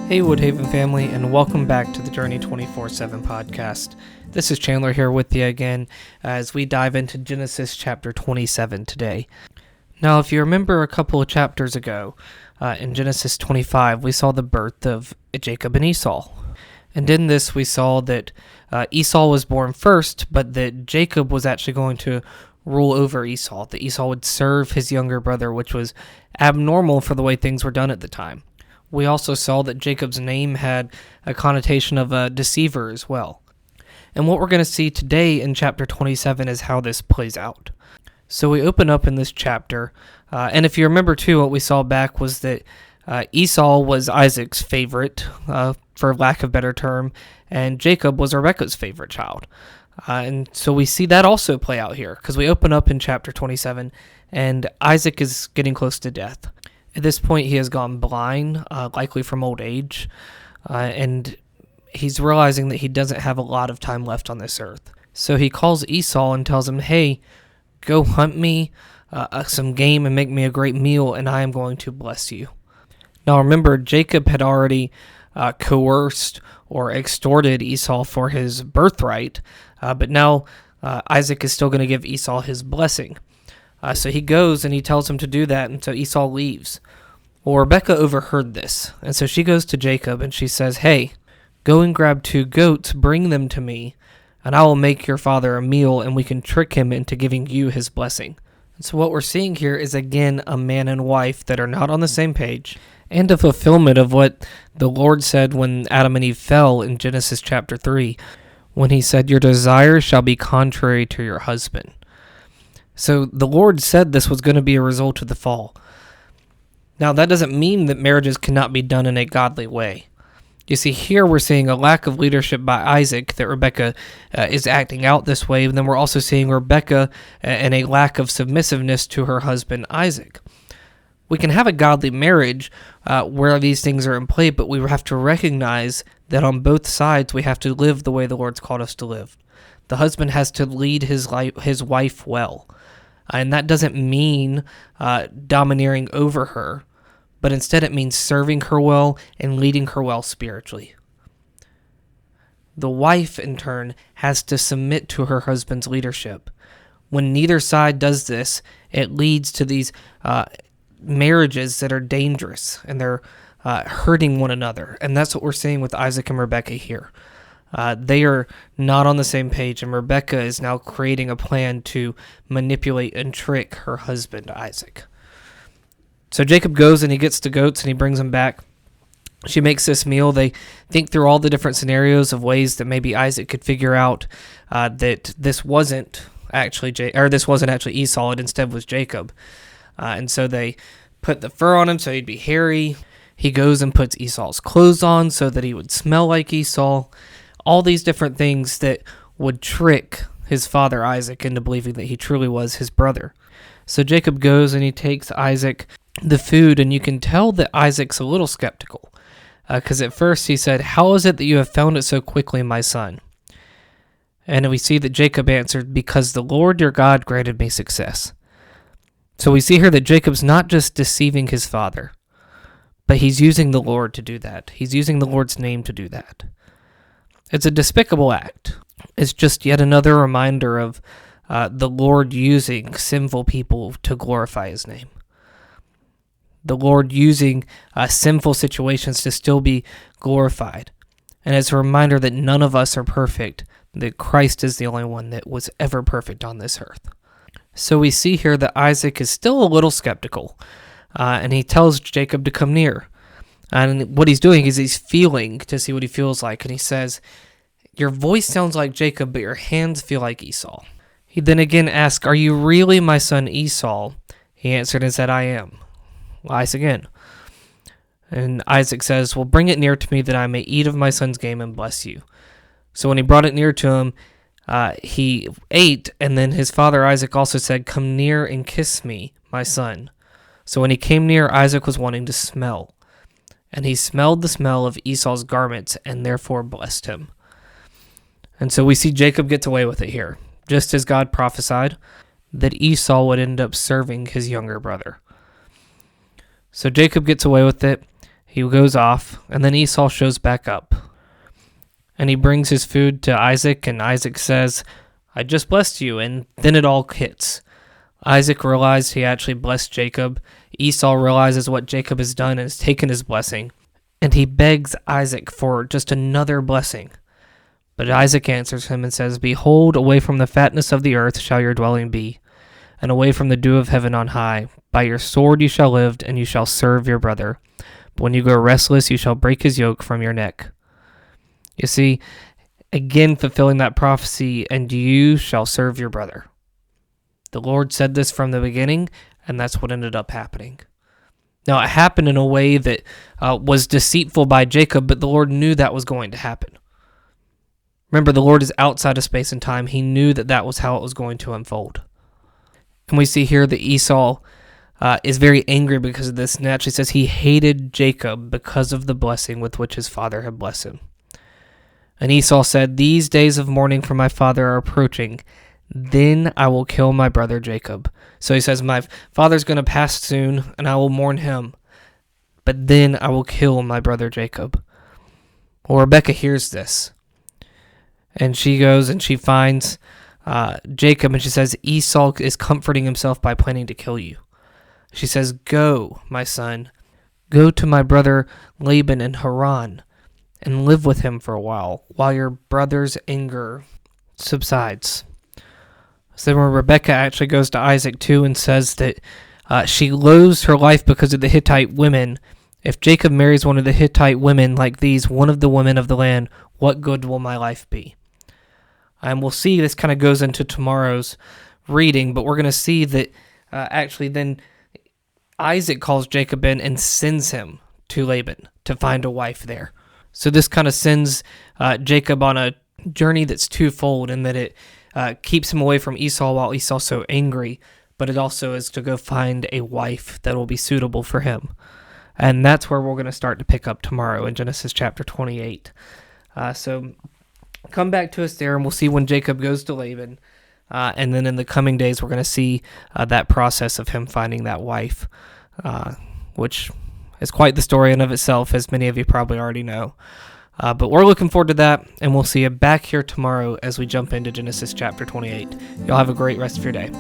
Hey Woodhaven family, and welcome back to the Journey 24/7 podcast. This is Chandler here with you again as we dive into Genesis chapter 27 today. Now, if you remember a couple of chapters ago, in Genesis 25, we saw the birth of Jacob and Esau. And in this, we saw that Esau was born first, but that Jacob was actually going to rule over Esau, that Esau would serve his younger brother, which was abnormal for the way things were done at the time. We also saw that Jacob's name had a connotation of a deceiver as well. And what we're going to see today in chapter 27 is how this plays out. So we open up in this chapter, and if you remember too, what we saw back was that Esau was Isaac's favorite, for lack of a better term, and Jacob was Rebekah's favorite child. And so we see that also play out here, because we open up in chapter 27, and Isaac is getting close to death. At this point, he has gone blind, likely from old age, and he's realizing that he doesn't have a lot of time left on this earth. So he calls Esau and tells him, hey, go hunt me some game and make me a great meal, and I am going to bless you. Now remember, Jacob had already coerced or extorted Esau for his birthright, but now Isaac is still going to give Esau his blessing. So he goes and he tells him to do that, and so Esau leaves. Well, Rebekah overheard this, and so she goes to Jacob and she says, hey, go and grab 2 goats, bring them to me, and I will make your father a meal, and we can trick him into giving you his blessing. And so what we're seeing here is, again, a man and wife that are not on the same page, and a fulfillment of what the Lord said when Adam and Eve fell in Genesis chapter 3, when he said, your desires shall be contrary to your husband. So the Lord said this was going to be a result of the fall. Now, that doesn't mean that marriages cannot be done in a godly way. You see, here we're seeing a lack of leadership by Isaac, that Rebekah is acting out this way, and then we're also seeing Rebekah and a lack of submissiveness to her husband, Isaac. We can have a godly marriage where these things are in play, but we have to recognize that on both sides we have to live the way the Lord's called us to live. The husband has to lead his wife well. And that doesn't mean domineering over her, but instead it means serving her well and leading her well spiritually. The wife, in turn, has to submit to her husband's leadership. When neither side does this, it leads to these marriages that are dangerous, and they're hurting one another. And that's what we're seeing with Isaac and Rebekah here. They are not on the same page, and Rebekah is now creating a plan to manipulate and trick her husband, Isaac. So Jacob goes and he gets the goats and he brings them back. She makes this meal. They think through all the different scenarios of ways that maybe Isaac could figure out that this wasn't actually Esau, it instead was Jacob. And so they put the fur on him so he'd be hairy. He goes and puts Esau's clothes on so that he would smell like Esau. All these different things that would trick his father Isaac into believing that he truly was his brother. So Jacob goes and he takes Isaac the food, and you can tell that Isaac's a little skeptical. Because at first he said, how is it that you have found it so quickly, my son? And we see that Jacob answered, because the Lord your God granted me success. So we see here that Jacob's not just deceiving his father, but he's using the Lord to do that. He's using the Lord's name to do that. It's a despicable act. It's just yet another reminder of the Lord using sinful people to glorify his name. The Lord using sinful situations to still be glorified. And it's a reminder that none of us are perfect, that Christ is the only one that was ever perfect on this earth. So we see here that Isaac is still a little skeptical, and he tells Jacob to come near. And what he's doing is he's feeling to see what he feels like. And he says, your voice sounds like Jacob, but your hands feel like Esau. He then again asks, are you really my son Esau? He answered and said, I am. Lies again. And Isaac says, well, bring it near to me that I may eat of my son's game and bless you. So when he brought it near to him, he ate, and then his father Isaac also said, come near and kiss me, my son. So when he came near, Isaac was wanting to smell. And he smelled the smell of Esau's garments and therefore blessed him. And so we see Jacob gets away with it here, just as God prophesied that Esau would end up serving his younger brother. So Jacob gets away with it. he goes off, and then Esau shows back up. And he brings his food to Isaac, and Isaac says, I just blessed you, and then it all hits. Isaac realized he actually blessed Jacob. Esau realizes what Jacob has done and has taken his blessing, and he begs Isaac for just another blessing. But Isaac answers him and says, Behold, away from the fatness of the earth shall your dwelling be, and away from the dew of heaven on high. By your sword you shall live, and you shall serve your brother. But when you go restless, you shall break his yoke from your neck. You see, again fulfilling that prophecy, and you shall serve your brother. The Lord said this from the beginning, and that's what ended up happening. Now, it happened in a way that was deceitful by Jacob, but the Lord knew that was going to happen. Remember, the Lord is outside of space and time. He knew that that was how it was going to unfold. And we see here that Esau is very angry because of this, and it actually says he hated Jacob because of the blessing with which his father had blessed him. And Esau said, These days of mourning for my father are approaching. Then I will kill my brother Jacob. So he says, my father's going to pass soon, and I will mourn him. But then I will kill my brother Jacob. Well, Rebekah hears this. And she goes and she finds Jacob, and she says, Esau is comforting himself by planning to kill you. She says, Go, my son. Go to my brother Laban in Haran, and live with him for a while your brother's anger subsides. So then when Rebekah actually goes to Isaac too and says that she loathes her life because of the Hittite women. If Jacob marries one of the Hittite women like these, one of the women of the land, what good will my life be? And we'll see this kind of goes into tomorrow's reading, but we're going to see that actually then Isaac calls Jacob in and sends him to Laban to find a wife there. So this kind of sends Jacob on a journey that's twofold in that it keeps him away from Esau while Esau's so angry, but it also is to go find a wife that will be suitable for him. And that's where we're going to start to pick up tomorrow in Genesis chapter 28. So come back to us there, and we'll see when Jacob goes to Laban. And then in the coming days, we're going to see that process of him finding that wife, which is quite the story in of itself, as many of you probably already know. But we're looking forward to that, and we'll see you back here tomorrow as we jump into Genesis chapter 28. Y'all have a great rest of your day.